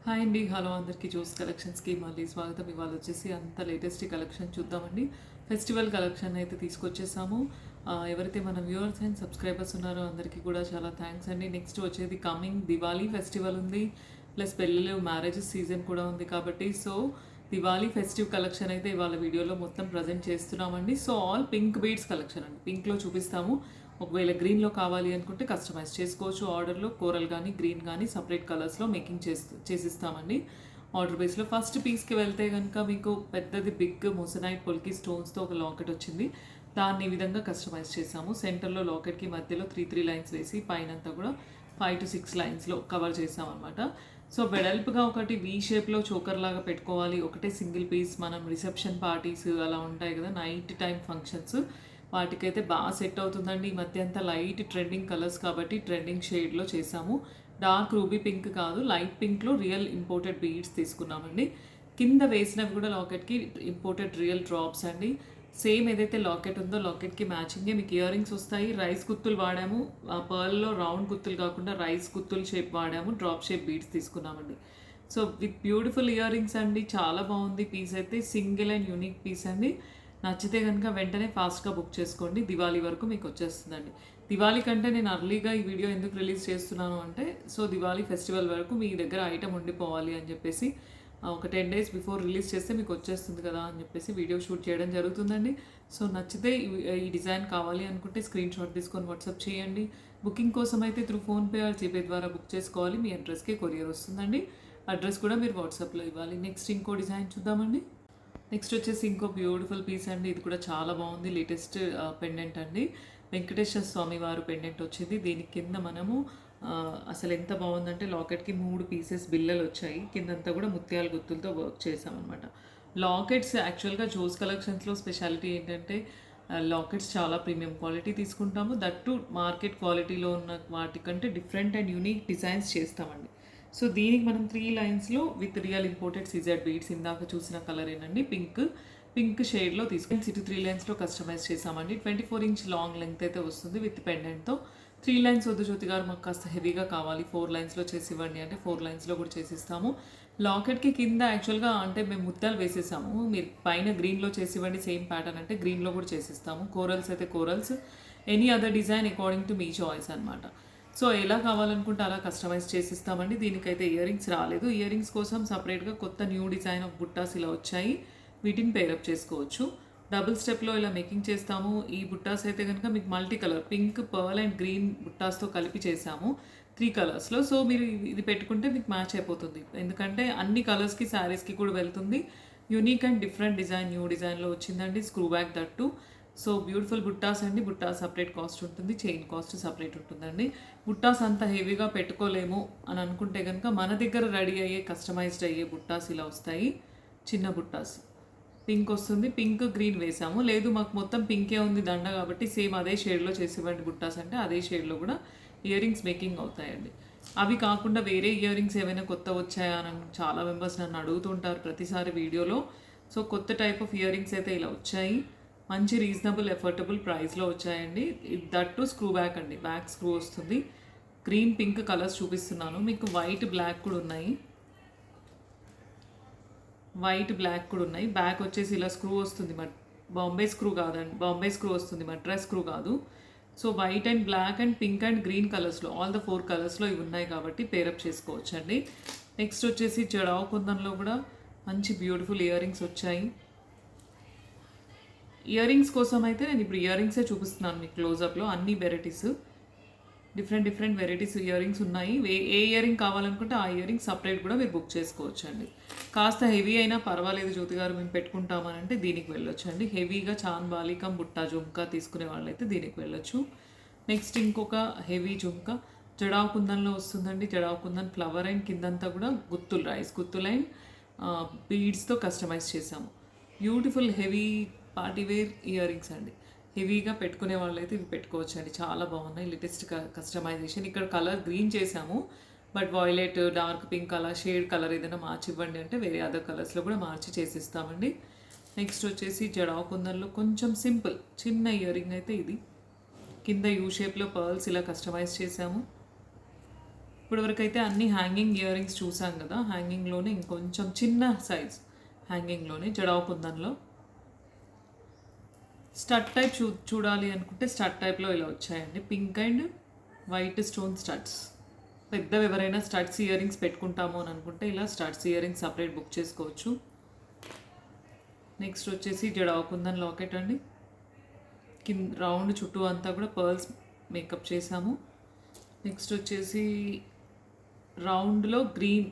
Hi అండి, hello అందరికీ. Jose కలెక్షన్స్కి మళ్ళీ స్వాగతం. ఇవాళ వచ్చేసి అంత లేటెస్ట్ కలెక్షన్ చూద్దామండి. ఫెస్టివల్ కలెక్షన్ అయితే తీసుకొచ్చేసాము. ఎవరైతే మన వ్యూవర్స్ అండ్ సబ్స్క్రైబర్స్ ఉన్నారో అందరికీ కూడా చాలా థ్యాంక్స్ అండి. నెక్స్ట్ వచ్చేది కమింగ్ దివాళీ ఫెస్టివల్ ఉంది, ప్లస్ పెళ్ళిళ్ళు మ్యారేజెస్ సీజన్ కూడా ఉంది కాబట్టి దివాళీ ఫెస్టివ్ కలెక్షన్ అయితే ఇవాళ వీడియోలో మొత్తం ప్రజెంట్ చేస్తున్నామండి. ఆల్ పింక్ బీడ్స్ కలెక్షన్ అండి. పింక్లో చూపిస్తాము. ఒకవేళ గ్రీన్లో కావాలి అనుకుంటే కస్టమైజ్ చేసుకోవచ్చు. ఆర్డర్లో కోరల్ కానీ గ్రీన్ కానీ సపరేట్ కలర్స్లో మేకింగ్ చేసిస్తామండి ఆర్డర్ బేస్లో. ఫస్ట్ పీస్కి వెళ్తే కనుక మీకు పెద్దది బిగ్ మొసనైట్ పొల్కి స్టోన్స్తో ఒక లాకెట్ వచ్చింది. దాన్ని ఈ విధంగా కస్టమైజ్ చేసాము. సెంటర్లో లాకెట్కి మధ్యలో 3 లైన్స్ వేసి పైనంతా కూడా 5 to 6 లైన్స్లో కవర్ చేసామన్నమాట. వెడల్పుగా ఒకటి వీ షేప్లో చోకర్ లాగా పెట్టుకోవాలి. ఒకటే సింగిల్ పీస్ మనం రిసెప్షన్ పార్టీస్ అలా ఉంటాయి కదా, నైట్ టైం ఫంక్షన్స్, వాటికైతే బాగా సెట్ అవుతుందండి. ఈ మధ్య అంతా లైట్ ట్రెండింగ్ కలర్స్ కాబట్టి ట్రెండింగ్ షేడ్లో చేసాము. డార్క్ రూబీ పింక్ కాదు, లైట్ పింక్లో రియల్ ఇంపోర్టెడ్ బీడ్స్ తీసుకున్నామండి. కింద వేసినవి కూడా లాకెట్కి ఇంపోర్టెడ్ రియల్ డ్రాప్స్ అండి. సేమ్ ఏదైతే లాకెట్ ఉందో లాకెట్కి మ్యాచింగే మీకు ఇయర్ రింగ్స్ వస్తాయి. రైస్ గుత్తులు వాడాము, పర్ల్లో రౌండ్ గుత్తులు కాకుండా రైస్ గుత్తులు షేప్ వాడాము. డ్రాప్ షేప్ బీడ్స్ తీసుకున్నామండి. విత్ బ్యూటిఫుల్ ఇయర్ రింగ్స్ అండి. చాలా బాగుంది పీస్ అయితే. సింగిల్ అండ్ యూనిక్ పీస్ అండి. నచ్చితే కనుక వెంటనే ఫాస్ట్గా బుక్ చేసుకోండి. దివాళీ వరకు మీకు వచ్చేస్తుందండి. దివాళీ కంటే నేను అర్లీగా ఈ వీడియో ఎందుకు రిలీజ్ చేస్తున్నాను అంటే, దివాళీ ఫెస్టివల్ వరకు మీ దగ్గర ఐటమ్ ఉండిపోవాలి అని చెప్పేసి ఒక 10 days బిఫోర్ రిలీజ్ చేస్తే మీకు వచ్చేస్తుంది కదా అని చెప్పేసి వీడియో షూట్ చేయడం జరుగుతుందండి. నచ్చితే ఈ డిజైన్ కావాలి అనుకుంటే స్క్రీన్ షాట్ తీసుకొని వాట్సాప్ చేయండి. బుకింగ్ కోసం అయితే త్రూ ఫోన్పే ఆర్ జీపే ద్వారా బుక్ చేసుకోవాలి. మీ అడ్రస్కి కొరియర్ వస్తుందండి. అడ్రస్ కూడా మీరు వాట్సాప్లో ఇవ్వాలి. నెక్స్ట్ ఇంకో డిజైన్ చూద్దామండి. నెక్స్ట్ వచ్చేసి ఇంకో బ్యూటిఫుల్ పీస్ అండి. ఇది కూడా చాలా బాగుంది. లేటెస్ట్ పెండెంట్ అండి. వెంకటేశ్వర స్వామి వారు పెండెంట్ వచ్చింది. దీని కింద మనము అసలు ఎంత బాగుందంటే లాకెట్కి 3 పీసెస్ బిల్లలు వచ్చాయి. కిందంతా కూడా ముత్యాల గుత్తులతో వర్క్ చేసామన్నమాట. లాకెట్స్ యాక్చువల్గా జోస్ కలెక్షన్స్లో స్పెషాలిటీ ఏంటంటే లాకెట్స్ చాలా ప్రీమియం క్వాలిటీ తీసుకుంటాము. దట్టు మార్కెట్ క్వాలిటీలో ఉన్న వాటికంటే డిఫరెంట్ అండ్ యూనిక్ డిజైన్స్ చేస్తామండి. దీనికి మనం 3 లైన్స్లో with real imported CZ beads, ఇందాక చూసిన కలర్ ఏనండి, పింక్ షేడ్లో తీసుకొని 3 లైన్స్లో కస్టమైజ్ చేసామండి. 24 inch లాంగ్ లెంగ్త్ అయితే వస్తుంది విత్ పెండెంట్తో. 3 లైన్స్ వద్దు జ్యోతి గారు, మాకు కాస్త హెవీగా కావాలి, 4 లైన్స్లో చేసి ఇవ్వండి అంటే 4 లైన్స్లో కూడా చేసిస్తాము. లాకెట్కి కింద యాక్చువల్గా అంటే మేము ముత్యాలు వేసేసాము. మీరు పైన గ్రీన్లో చేసి ఇవ్వండి సేమ్ ప్యాటర్న్ అంటే గ్రీన్లో కూడా చేసిస్తాము. కోరల్స్ అయితే corals, any other design according to మీ చాయిస్ అనమాట. ఎలా కావాలనుకుంటే అలా కస్టమైజ్ చేసిస్తామండి. దీనికైతే ఇయర్ రింగ్స్ రాలేదు. ఇయర్ రింగ్స్ కోసం సపరేట్గా కొత్త న్యూ డిజైన్ ఆఫ్ బుట్టాస్ ఇలా వచ్చాయి. వీటిని పేరప్ చేసుకోవచ్చు. డబుల్ స్టెప్లో ఇలా మేకింగ్ చేస్తాము. ఈ బుట్టాస్ అయితే కనుక మీకు multi colour pink, pearl and green బుట్టాస్తో కలిపి చేసాము 3 కలర్స్లో. మీరు ఇది పెట్టుకుంటే మీకు మ్యాచ్ అయిపోతుంది. ఎందుకంటే అన్ని కలర్స్కి శారీస్కి కూడా వెళ్తుంది. Unique and different design, new డిజైన్లో వచ్చిందండి. Screw back that. బ్యూటిఫుల్ బుట్టాస్ అండి. బుట్టాస్ సపరేట్ కాస్ట్ ఉంటుంది, చైన్ కాస్ట్ సపరేట్ ఉంటుందండి. బుట్టాస్ అంత హెవీగా పెట్టుకోలేము అని అనుకుంటే కనుక మన దగ్గర రెడీ అయ్యే కస్టమైజ్డ్ అయ్యే బుట్టాస్ ఇలా వస్తాయి. చిన్న బుట్టాస్ పింక్ వస్తుంది, పింక్ గ్రీన్ వేసాము. లేదు మాకు మొత్తం పింకే ఉంది దండ కాబట్టి సేమ్ అదే షేడ్లో చేసేవండి బుట్టాస్ అంటే అదే షేడ్లో కూడా ఇయర్ రింగ్స్ మేకింగ్ అవుతాయండి. అవి కాకుండా వేరే ఇయర్ రింగ్స్ ఏమైనా కొత్త వచ్చాయా అని చాలా మెంబర్స్ నన్ను అడుగుతుంటారు ప్రతిసారి వీడియోలో. కొత్త టైప్ ఆఫ్ ఇయర్ రింగ్స్ అయితే ఇలా వచ్చాయి. మంచి రీజనబుల్ ఎఫర్టబుల్ ప్రైస్లో వచ్చాయండి. దట్టు స్క్రూ బ్యాక్ అండి, బ్యాక్ స్క్రూ వస్తుంది. గ్రీన్ పింక్ కలర్స్ చూపిస్తున్నాను మీకు. వైట్ బ్లాక్ కూడా ఉన్నాయి. బ్యాక్ వచ్చేసి ఇలా స్క్రూ వస్తుంది. బాంబే స్క్రూ కాదండి, బాంబే స్క్రూ వస్తుంది, మద్రాస్ స్క్రూ కాదు. White and black and pink and green కలర్స్లో ఆల్ ద 4 కలర్స్లో ఇవి ఉన్నాయి కాబట్టి పేరప్ చేసుకోవచ్చు అండి. నెక్స్ట్ వచ్చేసి జడావు కుందన్లో కూడా మంచి బ్యూటిఫుల్ ఇయర్ రింగ్స్ వచ్చాయి. ఇయర్ రింగ్స్ కోసం అయితే నేను ఇప్పుడు ఇయర్ రింగ్సే చూపిస్తున్నాను మీకు క్లోజప్లో. అన్ని varieties, different varieties ear rings ఉన్నాయి. ఏ ఇయర్ రింగ్ కావాలనుకుంటే ఆ ఇయర్ రింగ్ సపరేట్ కూడా మీరు బుక్ చేసుకోవచ్చు అండి. కాస్త హెవీ అయినా పర్వాలేదు జ్యోతి గారు మేము పెట్టుకుంటామని అంటే దీనికి వెళ్ళొచ్చు అండి. హెవీగా చాన్ బాలికం బుట్టా జుమ్కా తీసుకునే వాళ్ళైతే దీనికి వెళ్ళొచ్చు. నెక్స్ట్ ఇంకొక హెవీ జుమ్కా జడావు కుందన్లో వస్తుందండి. జడావు కుందన్ ఫ్లవర్ అండ్ కిందంతా కూడా గుత్తులు, రైస్ గుత్తులు అండ్ బీడ్స్తో కస్టమైజ్ చేసాము. Beautiful heavy partywear earrings అండి. హెవీగా పెట్టుకునే వాళ్ళైతే ఇవి పెట్టుకోవచ్చు అండి. చాలా బాగున్నాయి. Latest customisation. ఇక్కడ కలర్ గ్రీన్ చేసాము, బట్ వాయిలెట్, డార్క్ పింక్ అలా షేడ్ కలర్ ఏదైనా మార్చి ఇవ్వండి అంటే వేరే అదర్ కలర్స్లో కూడా మార్చి చేసిస్తామండి. నెక్స్ట్ వచ్చేసి జడావు కుందన్లో కొంచెం సింపుల్ చిన్న ఇయర్ రింగ్ అయితే ఇది. కింద యూ షేప్లో పర్ల్స్ ఇలా కస్టమైజ్ చేసాము. ఇప్పటివరకైతే అన్ని హ్యాంగింగ్ ఇయర్ రింగ్స్ చూసాం కదా, హ్యాంగింగ్లోనే ఇంకొంచెం చిన్న సైజ్ హ్యాంగింగ్లోనే జడావు కుందన్లో. స్టడ్ టైప్ చూడాలి అనుకుంటే స్టడ్ టైప్లో ఇలా వచ్చాయండి, pink and white stone studs. పెద్దవి ఎవరైనా స్టడ్స్ ఇయర్ రింగ్స్ పెట్టుకుంటాము అని అనుకుంటే ఇలా studs ear rings separate book చేసుకోవచ్చు. నెక్స్ట్ వచ్చేసి జడావు కుందన్ లాకెట్ అండి, కింద రౌండ్ చుట్టూ అంతా కూడా పర్ల్స్ మేకప్ చేసాము. నెక్స్ట్ వచ్చేసి రౌండ్లో గ్రీన్,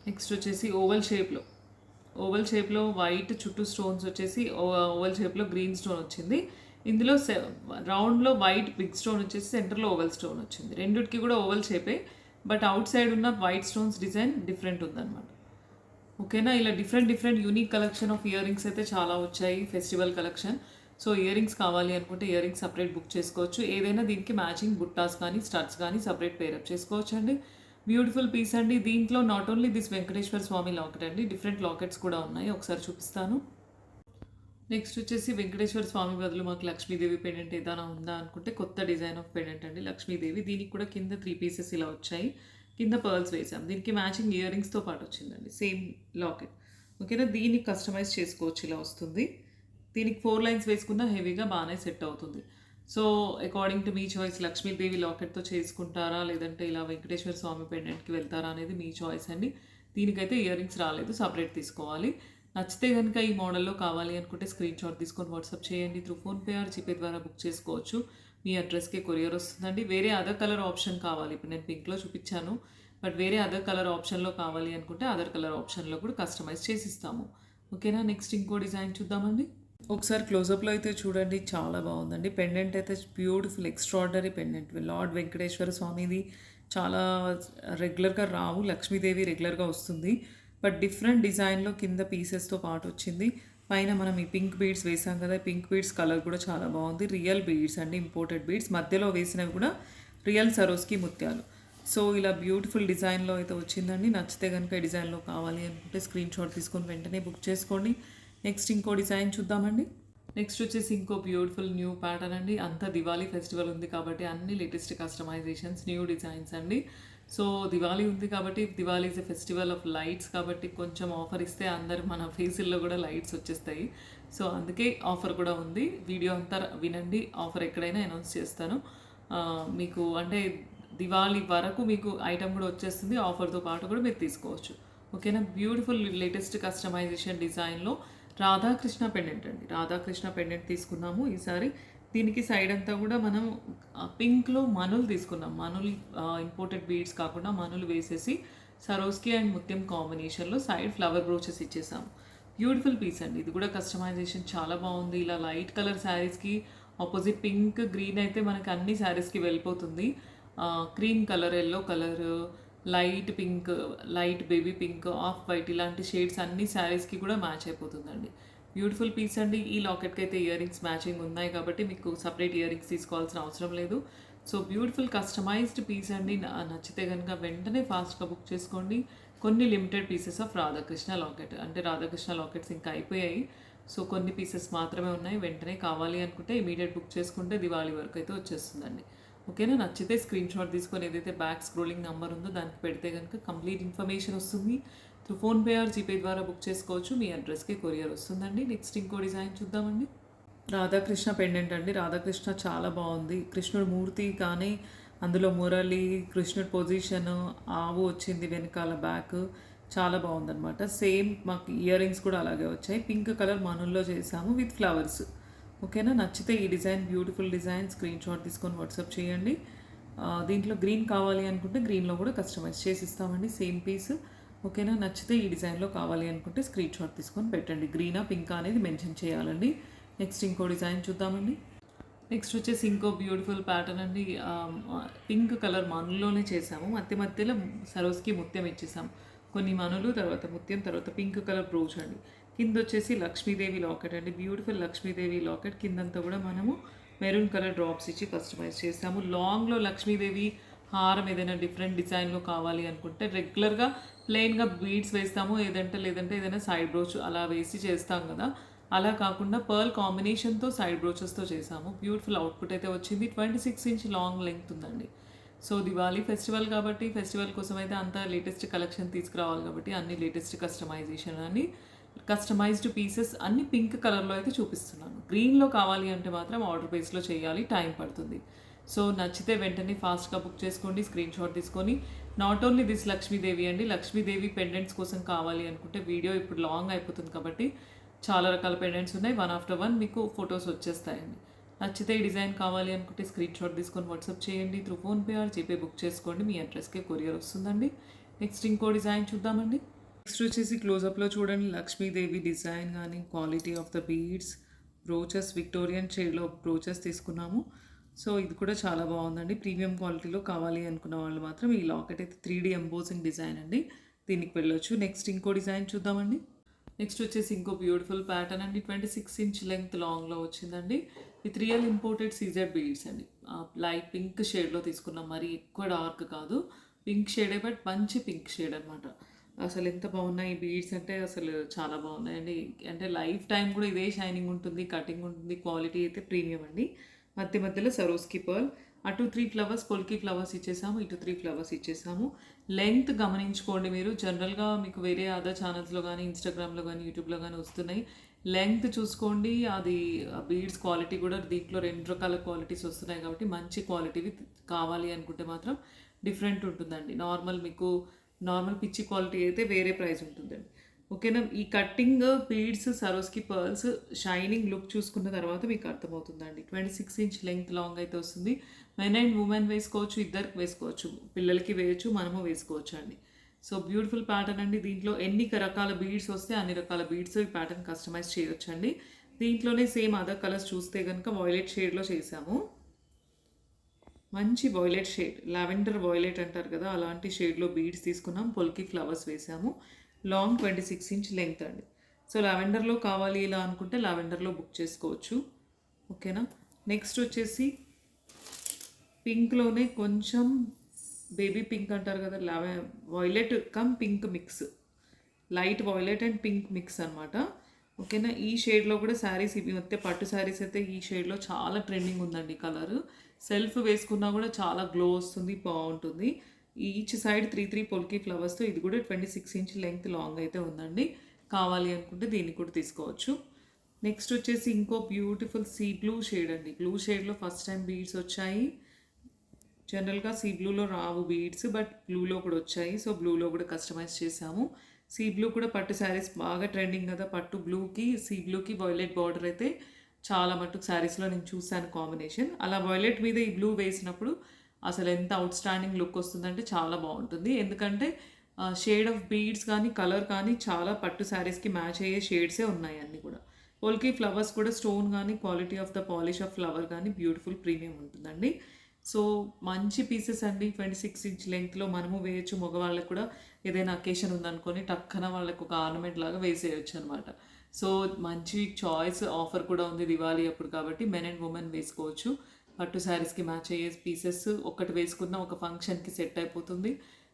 నెక్స్ట్ వచ్చేసి ఓవల్ షేప్లో వైట్ చుట్టూ స్టోన్స్ వచ్చేసి ఓవల్ షేప్లో గ్రీన్ స్టోన్ వచ్చింది. ఇందులో రౌండ్లో వైట్ బిగ్ స్టోన్ వచ్చేసి సెంటర్లో ఓవల్ స్టోన్ వచ్చింది. రెండిటికి కూడా ఓవల్ షేపే, బట్ అవుట్ సైడ్ ఉన్న వైట్ స్టోన్స్ డిజైన్ డిఫరెంట్ ఉందన్నమాట. ఓకేనా, ఇలా different unique collection of ear rings అయితే చాలా వచ్చాయి, festival collection. So ear rings కావాలి అనుకుంటే ఇయర్ రింగ్స్ సపరేట్ బుక్ చేసుకోవచ్చు. ఏదైనా దీనికి మ్యాచింగ్ బుట్టాస్ కానీ స్టడ్స్ కానీ సపరేట్ పేరప్ చేసుకోవచ్చు అండి. బ్యూటిఫుల్ పీస్ అండి. దీంట్లో not only this Venkateswara Swamy locket అండి, డిఫరెంట్ లాకెట్స్ కూడా ఉన్నాయి, ఒకసారి చూపిస్తాను. నెక్స్ట్ వచ్చేసి వెంకటేశ్వర స్వామి బదులు మాకు లక్ష్మీదేవి పెండెంట్ ఏదైనా ఉందా అనుకుంటే కొత్త డిజైన్ ఆఫ్ పెండెంట్ అండి లక్ష్మీదేవి. దీనికి కూడా కింద 3 పీసెస్ ఇలా వచ్చాయి, కింద పర్ల్స్ వేసాం. దీనికి మ్యాచింగ్ ఇయర్ రింగ్స్తో పాటు వచ్చిందండి సేమ్ లాకెట్. ఓకేనా, దీనికి కస్టమైజ్ చేసుకోవచ్చు, ఇలా వస్తుంది. దీనికి 4 లైన్స్ వేసుకున్నా హెవీగా బాగానే సెట్ అవుతుంది. సో అకార్డింగ్ టు మీ చాయిస్, లక్ష్మీదేవి లాకెట్తో చేసుకుంటారా లేదంటే ఇలా వెంకటేశ్వర స్వామి పెండెంట్కి వెళ్తారా అనేది మీ చాయిస్ అండి. దీనికైతే ఇయర్ రింగ్స్ రాలేదు, సపరేట్ తీసుకోవాలి. నచ్చితే కనుక ఈ మోడల్లో కావాలి అనుకుంటే స్క్రీన్ షాట్ తీసుకొని వాట్సాప్ చేయండి. త్రూ ఫోన్పే ఆర్ జీపే ద్వారా బుక్ చేసుకోవచ్చు. మీ అడ్రస్కి కొరియర్ వస్తుందండి. వేరే అదర్ కలర్ ఆప్షన్ కావాలి, ఇప్పుడు నేను పింక్లో చూపించాను, బట్ వేరే అదర్ కలర్ ఆప్షన్లో కావాలి అనుకుంటే అదర్ కలర్ ఆప్షన్లో కూడా కస్టమైజ్ చేసి ఇస్తాము. ఓకేనా, నెక్స్ట్ ఇంకో డిజైన్ చూద్దామండి. ఒకసారి క్లోజప్లో అయితే చూడండి, చాలా బాగుందండి. పెండెంట్ అయితే beautiful extraordinary pendant. Lord Venkateswara స్వామిది చాలా రెగ్యులర్గా రావు, లక్ష్మీదేవి రెగ్యులర్గా వస్తుంది, బట్ డిఫరెంట్ డిజైన్లో కింద పీసెస్తో పాటు వచ్చింది. పైన మనం ఈ పింక్ బీడ్స్ వేసాం కదా, పింక్ బీడ్స్ కలర్ కూడా చాలా బాగుంది. రియల్ బీడ్స్ అండి, ఇంపోర్టెడ్ బీడ్స్. మధ్యలో వేసినవి కూడా రియల్ సరోస్కి ముత్యాలు. సో ఇలా బ్యూటిఫుల్ డిజైన్లో అయితే వచ్చిందండి. నచ్చితే కనుక ఈ డిజైన్లో కావాలి అనుకుంటే స్క్రీన్ షాట్ తీసుకొని వెంటనే బుక్ చేసుకోండి. నెక్స్ట్ ఇంకో డిజైన్ చూద్దామండి. నెక్స్ట్ వచ్చేసి ఇంకో బ్యూటిఫుల్ న్యూ ప్యాటర్న్ అండి. అంతా దివాళీ ఫెస్టివల్ ఉంది కాబట్టి అన్ని లేటెస్ట్ కస్టమైజేషన్స్, న్యూ డిజైన్స్ అండి. సో దివాళీ ఉంది కాబట్టి, Diwali is a festival of lights కాబట్టి కొంచెం ఆఫర్ ఇస్తే అందరు మన ఫేసుల్లో కూడా లైట్స్ వచ్చేస్తాయి. సో అందుకే ఆఫర్ కూడా ఉంది. వీడియో అంతా వినండి, ఆఫర్ ఎక్కడైనా అనౌన్స్ చేస్తాను. మీకు అంటే దివాళీ వరకు మీకు ఐటమ్ కూడా వచ్చేస్తుంది, ఆఫర్తో పాటు కూడా మీరు తీసుకోవచ్చు. ఓకేనా, బ్యూటిఫుల్ లేటెస్ట్ కస్టమైజేషన్ డిజైన్లో రాధాకృష్ణ పెండెంట్ అండి. రాధాకృష్ణ పెండెంట్ తీసుకున్నాము ఈసారి. దీనికి సైడ్ అంతా కూడా మనం పింక్లో మనులు తీసుకున్నాం. మనులు ఇంపోర్టెడ్ బీడ్స్ కాకుండా మనులు వేసేసి సరోస్కి అండ్ ముత్యం కాంబినేషన్లో సైడ్ ఫ్లవర్ బ్రోచెస్ ఇచ్చేసాము. బ్యూటిఫుల్ పీస్ అండి. ఇది కూడా కస్టమైజేషన్ చాలా బాగుంది. ఇలా లైట్ కలర్ శారీస్కి ఆపోజిట్ పింక్ గ్రీన్ అయితే మనకి అన్ని శారీస్కి వెళ్ళిపోతుంది. Cream colour, yellow colour, light pink, light baby pink, off white ఇలాంటి షేడ్స్ అన్ని శారీస్కి కూడా మ్యాచ్ అయిపోతుందండి. బ్యూటిఫుల్ పీస్ అండి. ఈ లాకెట్కి అయితే ఇయర్ రింగ్స్ మ్యాచింగ్ ఉన్నాయి కాబట్టి మీకు సపరేట్ ఇయర్ రింగ్స్ తీసుకోవాల్సిన అవసరం లేదు. సో బ్యూటిఫుల్ కస్టమైజ్డ్ పీస్ అండి. నచ్చితే కనుక వెంటనే ఫాస్ట్గా బుక్ చేసుకోండి. కొన్ని limited pieces of Radhakrishna locket, అంటే రాధాకృష్ణ లాకెట్స్ ఇంకా అయిపోయాయి. సో కొన్ని పీసెస్ మాత్రమే ఉన్నాయి. వెంటనే కావాలి అనుకుంటే ఇమీడియట్ బుక్ చేసుకుంటే దివాళీ వరకు అయితే వచ్చేస్తుందండి. ఓకేనా, నచ్చితే స్క్రీన్ షాట్ తీసుకొని ఏదైతే బ్యాక్ స్క్రోలింగ్ నెంబర్ ఉందో దానికి పెడితే కనుక కంప్లీట్ ఇన్ఫర్మేషన్ వస్తుంది. త్రూ ఫోన్పే ఆర్ జీపే ద్వారా బుక్ చేసుకోవచ్చు. మీ అడ్రస్కి కొరియర్ వస్తుందండి. నెక్స్ట్ ఇంకో డిజైన్ చూద్దామండి. రాధాకృష్ణ పెండెంట్ అండి. రాధాకృష్ణ చాలా బాగుంది. కృష్ణుడు మూర్తి కానీ అందులో మురళి, కృష్ణుడి పొజిషన్, ఆవు వచ్చింది వెనకాల బ్యాక్, చాలా బాగుందనమాట. సేమ్ మాకు ఇయర్ రింగ్స్ కూడా అలాగే వచ్చాయి. పింక్ కలర్ మనుల్లో చేసాము విత్ ఫ్లవర్స్. ఓకేనా, నచ్చితే ఈ design beautiful design screenshot తీసుకొని వాట్సాప్ చేయండి. దీంట్లో గ్రీన్ కావాలి అనుకుంటే గ్రీన్లో కూడా కస్టమైజ్ చేసి ఇస్తామండి, సేమ్ పీస్. ఓకేనా, నచ్చితే ఈ డిజైన్లో కావాలి అనుకుంటే స్క్రీన్ షాట్ తీసుకొని పెట్టండి. గ్రీనా పింకా అనేది మెన్షన్ చేయాలండి. నెక్స్ట్ ఇంకో డిజైన్ చూద్దామండి. నెక్స్ట్ వచ్చేసి ఇంకో బ్యూటిఫుల్ ప్యాటర్న్ అండి. పింక్ కలర్ మనుల్లోనే చేసాము. మధ్యలో సరోస్కి ముత్యం ఇచ్చేసాము. కొన్ని మనులు, తర్వాత ముత్యం, తర్వాత పింక్ కలర్ బ్రోచ్ అండి. కింద వచ్చేసి లక్ష్మీదేవి లాకెట్ అండి. Beautiful Lakshmidevi locket. కిందంతా కూడా మనము మెరూన్ కలర్ డ్రాప్స్ ఇచ్చి కస్టమైజ్ చేసాము. లాంగ్లో లక్ష్మీదేవి హారం ఏదైనా డిఫరెంట్ డిజైన్లో కావాలి అనుకుంటే రెగ్యులర్గా ప్లెయిన్గా బీడ్స్ వేస్తాము, లేదంటే ఏదైనా సైడ్ బ్రోచ్ అలా వేసి చేస్తాం కదా, అలా కాకుండా పర్ల్ కాంబినేషన్తో సైడ్ బ్రోచెస్తో చేసాము. బ్యూటిఫుల్ అవుట్పుట్ అయితే వచ్చింది. 26 ఇంచ్ లాంగ్ లెంగ్త్ ఉందండి. సో దివాళీ ఫెస్టివల్ కాబట్టి ఫెస్టివల్ కోసం అయితే అంతా లేటెస్ట్ కలెక్షన్ తీసుకురావాలి కాబట్టి అన్ని లేటెస్ట్ కస్టమైజేషన్ అని కస్టమైజ్డ్ పీసెస్ అన్ని పింక్ కలర్లో అయితే చూపిస్తున్నాను. గ్రీన్లో కావాలి అంటే మాత్రం ఆర్డర్ బేస్లో చేయాలి, టైం పడుతుంది. సో నచ్చితే వెంటనే ఫాస్ట్గా బుక్ చేసుకోండి, స్క్రీన్ షాట్ తీసుకొని. నాట్ ఓన్లీ దిస్ లక్ష్మీదేవి అండి, లక్ష్మీదేవి పెండెంట్స్ కోసం కావాలి అనుకుంటే వీడియో ఇప్పుడు లాంగ్ అయిపోతుంది కాబట్టి చాలా రకాల పెండెంట్స్ ఉన్నాయి. వన్ ఆఫ్టర్ వన్ మీకు ఫొటోస్ వచ్చేస్తాయండి. నచ్చితే ఈ డిజైన్ కావాలి అనుకుంటే స్క్రీన్ షాట్ తీసుకొని వాట్సాప్ చేయండి. Through PhonePe or GPay book చేసుకోండి, మీ అడ్రస్కే కొరియర్ వస్తుందండి. నెక్స్ట్ ఇంకో డిజైన్ చూద్దామండి. నెక్స్ట్ వచ్చేసి క్లోజప్లో చూడండి, లక్ష్మీదేవి డిజైన్ కానీ quality of the beads, brooches Victorian షేడ్లో బ్రోచెస్ తీసుకున్నాము. సో ఇది కూడా చాలా బాగుందండి. ప్రీమియం క్వాలిటీలో కావాలి అనుకున్న వాళ్ళు మాత్రం ఈ లాకెట్ అయితే 3D ఎంబోసింగ్ డిజైన్ అండి, దీనికి వెళ్ళొచ్చు. నెక్స్ట్ ఇంకో డిజైన్ చూద్దామండి. నెక్స్ట్ వచ్చేసి ఇంకో బ్యూటిఫుల్ ప్యాటర్న్ అండి, 26 ఇంచ్ లెంగ్త్ లాంగ్లో వచ్చిందండి. With real imported CZ beads అండి. లైట్ పింక్ షేడ్లో తీసుకున్నాం, మరి ఎక్కువ డార్క్ కాదు, పింక్ షేడే బట్ మంచి పింక్ షేడ్ అనమాట. అసలు ఎంత బాగున్నాయి ఈ బీడ్స్ అంటే అసలు చాలా బాగున్నాయండి. అంటే లైఫ్ టైం కూడా ఇదే షైనింగ్ ఉంటుంది, కటింగ్ ఉంటుంది, క్వాలిటీ అయితే ప్రీమియం అండి. మధ్య మధ్యలో సరోస్కి పర్ల్, అటు 3 ఫ్లవర్స్ పొల్కి ఫ్లవర్స్ ఇచ్చేసాము, ఇటు 3 ఫ్లవర్స్ ఇచ్చేసాము. లెంగ్త్ గమనించుకోండి మీరు, జనరల్గా మీకు వేరే అదర్ ఛానల్స్లో కానీ ఇన్స్టాగ్రామ్లో కానీ యూట్యూబ్లో కానీ వస్తున్నాయి. లెంగ్త్ చూసుకోండి, అది బీడ్స్ క్వాలిటీ కూడా దీంట్లో 2 రకాల క్వాలిటీస్ వస్తున్నాయి కాబట్టి మంచి క్వాలిటీవి కావాలి అనుకుంటే మాత్రం డిఫరెంట్ ఉంటుందండి. నార్మల్ పిచ్చి క్వాలిటీ అయితే వేరే ప్రైస్ ఉంటుందండి. ఓకేనా. ఈ cutting beads సరోస్కి pearls shining look చూసుకున్న తర్వాత మీకు అర్థమవుతుందండి. 26 ఇంచ్ లెంగ్త్ లాంగ్ అయితే వస్తుంది. మెన్ అండ్ ఉమెన్ వేసుకోవచ్చు, ఇద్దరికి వేసుకోవచ్చు, పిల్లలకి వేయచ్చు, మనము వేసుకోవచ్చు అండి. సో బ్యూటిఫుల్ ప్యాటర్న్ అండి. దీంట్లో ఎన్ని రకాల బీడ్స్ వస్తే అన్ని రకాల బీడ్స్ ఈ ప్యాటర్న్ కస్టమైజ్ చేయొచ్చు అండి. దీంట్లోనే సేమ్ అదర్ కలర్స్ చూస్తే కనుక వాయిలెట్ షేడ్లో చేసాము. మంచి వాయిలెట్ షేడ్, లావెండర్ వాయిలెట్ అంటారు కదా, అలాంటి షేడ్లో బీడ్స్ తీసుకున్నాం, పొల్కి ఫ్లవర్స్ వేసాము. లాంగ్ 26 ఇంచ్ లెంగ్త్ అండి. సో లావెండర్లో కావాలి ఇలా అనుకుంటే లావెండర్లో బుక్ చేసుకోవచ్చు. ఓకేనా. నెక్స్ట్ వచ్చేసి పింక్లోనే కొంచెం బేబీ పింక్ అంటారు కదా, violet come pink mix, light violet and pink mix అనమాట. ఓకేనా. ఈ షేడ్లో కూడా శారీస్ ఇవి వస్తే పట్టు శారీస్ అయితే ఈ షేడ్లో చాలా ట్రెండింగ్ ఉందండి. కలర్ సెల్ఫ్ వేసుకున్నా కూడా చాలా గ్లో వస్తుంది, బాగుంటుంది. ఈచ్ సైడ్ 3 పొల్కి ఫ్లవర్స్తో ఇది కూడా 26 ఇంచ్ లెంగ్త్ లాంగ్ అయితే ఉందండి. కావాలి అనుకుంటే దీన్ని కూడా తీసుకోవచ్చు. నెక్స్ట్ వచ్చేసి ఇంకో బ్యూటిఫుల్ సీ బ్లూ షేడ్ అండి. బ్లూ షేడ్లో ఫస్ట్ టైం బీడ్స్ వచ్చాయి. జనరల్గా సీ బ్లూలో రావు బీడ్స్, బట్ బ్లూలో కూడా వచ్చాయి. సో బ్లూలో కూడా కస్టమైజ్ చేసాము. సీ బ్లూ కూడా పట్టు శారీస్ బాగా ట్రెండింగ్ కదా, పట్టు బ్లూకి సీ బ్లూకి వాయిలెట్ బార్డర్ అయితే చాలా మట్టుకు శారీస్లో నేను చూసాను కాంబినేషన్. అలా వాయిలెట్ మీద ఈ బ్లూ వేసినప్పుడు అసలు ఎంత అవుట్ స్టాండింగ్ లుక్ వస్తుందంటే చాలా బాగుంటుంది. ఎందుకంటే షేడ్ ఆఫ్ బీడ్స్ కానీ కలర్ కానీ చాలా పట్టు శారీస్కి మ్యాచ్ అయ్యే షేడ్సే ఉన్నాయి అన్నీ కూడా. పోల్కి ఫ్లవర్స్ కూడా స్టోన్ కానీ quality of the polish of flower కానీ బ్యూటిఫుల్ ప్రీమియం ఉంటుందండి. సో మంచి పీసెస్ అండి. 26 ఇంచ్ లెంగ్త్లో మనము వేయచ్చు, మగవాళ్ళకి కూడా ఏదైనా అకేషన్ ఉందనుకొని టక్కన వాళ్ళకి ఒక ఆర్నమెంట్ లాగా వేసేయచ్చు అనమాట. సో మంచి చాయిస్ ఆఫర్ కూడా ఉంది దివాళీ అప్పుడు కాబట్టి మెన్ అండ్ ఉమెన్ వేసుకోవచ్చు. పట్టు శారీస్కి మ్యాచ్ అయ్యే పీసెస్ ఒకటి వేసుకున్న ఒక ఫంక్షన్కి సెట్ అయిపోతుంది.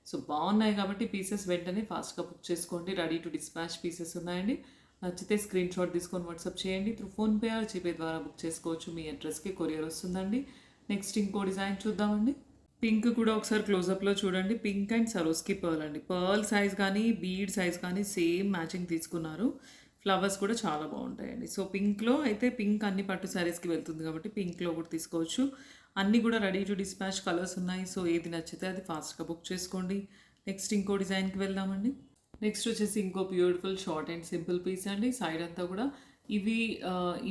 సో బాగున్నాయి కాబట్టి పీసెస్ వెంటనే ఫాస్ట్గా బుక్ చేసుకోండి. రెడీ టు డిస్పాచ్ పీసెస్ ఉన్నాయండి. నచ్చితే స్క్రీన్ షాట్ తీసుకొని వాట్సాప్ చేయండి. త్రూ ఫోన్పే ఆర్ జీపే ద్వారా బుక్ చేసుకోవచ్చు, మీ అడ్రస్కి కొరియర్ వస్తుందండి. నెక్స్ట్ ఇంకో డిజైన్ చూద్దామండి. పింక్ కూడా ఒకసారి క్లోజప్లో చూడండి. పింక్ అండ్ సరోస్కి పర్ల్ అండి. పర్ల్ సైజ్ కానీ బీడ్ సైజ్ కానీ సేమ్ మ్యాచింగ్ తీసుకున్నారు. ఫ్లవర్స్ కూడా చాలా బాగుంటాయండి. సో పింక్లో అయితే పింక్ అన్ని పట్టు శారీస్కి వెళ్తుంది కాబట్టి పింక్లో కూడా తీసుకోవచ్చు. అన్నీ కూడా రెడీ టు డిస్పాచ్ కలర్స్ ఉన్నాయి. సో ఏది నచ్చితే అది ఫాస్ట్గా బుక్ చేసుకోండి. నెక్స్ట్ ఇంకో డిజైన్కి వెళ్దామండి. నెక్స్ట్ వచ్చేసి ఇంకో beautiful short and simple piece అండి. సైడ్ అంతా కూడా ఇవి